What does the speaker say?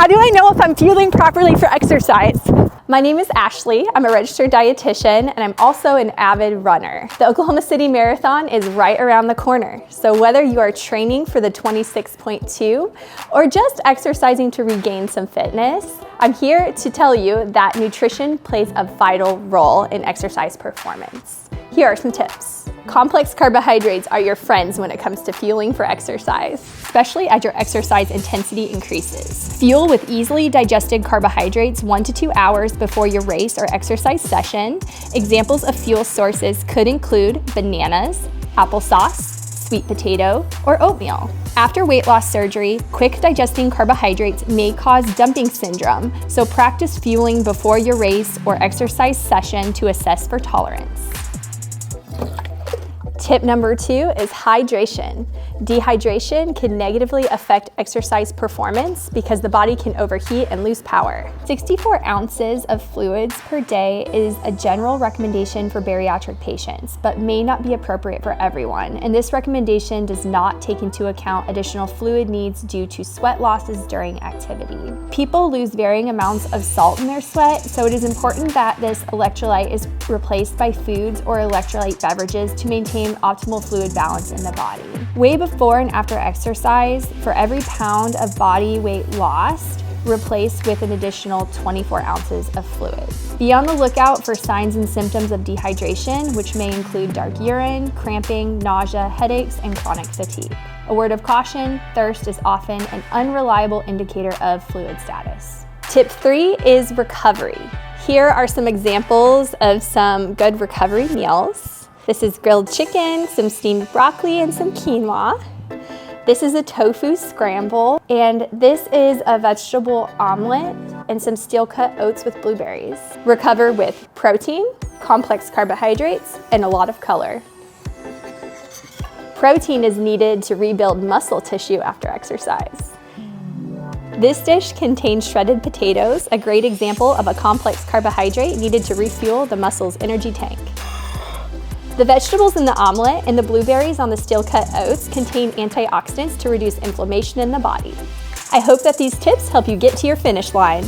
How do I know if I'm fueling properly for exercise? My name is Ashley. I'm a registered dietitian and I'm also an avid runner. The Oklahoma City Marathon is right around the corner. So whether you are training for the 26.2 or just exercising to regain some fitness, I'm here to tell you that nutrition plays a vital role in exercise performance. Here are some tips. Complex carbohydrates are your friends when it comes to fueling for exercise, especially as your exercise intensity increases. Fuel with easily digested carbohydrates 1 to 2 hours before your race or exercise session. Examples of fuel sources could include bananas, applesauce, sweet potato, or oatmeal. After weight loss surgery, quick digesting carbohydrates may cause dumping syndrome, so practice fueling before your race or exercise session to assess for tolerance. Tip number 2 is hydration. Dehydration can negatively affect exercise performance because the body can overheat and lose power. 64 ounces of fluids per day is a general recommendation for bariatric patients, but may not be appropriate for everyone. And this recommendation does not take into account additional fluid needs due to sweat losses during activity. People lose varying amounts of salt in their sweat, so it is important that this electrolyte is replaced by foods or electrolyte beverages to maintain optimal fluid balance in the body. Way before and after exercise, for every pound of body weight lost, replace with an additional 24 ounces of fluid. Be on the lookout for signs and symptoms of dehydration, which may include dark urine, cramping, nausea, headaches, and chronic fatigue. A word of caution, thirst is often an unreliable indicator of fluid status. Tip 3 is recovery. Here are some examples of some good recovery meals. This is grilled chicken, some steamed broccoli, and some quinoa. This is a tofu scramble, and this is a vegetable omelet and some steel-cut oats with blueberries. Recover with protein, complex carbohydrates, and a lot of color. Protein is needed to rebuild muscle tissue after exercise. This dish contains shredded potatoes, a great example of a complex carbohydrate needed to refuel the muscle's energy tank. The vegetables in the omelet and the blueberries on the steel-cut oats contain antioxidants to reduce inflammation in the body. I hope that these tips help you get to your finish line.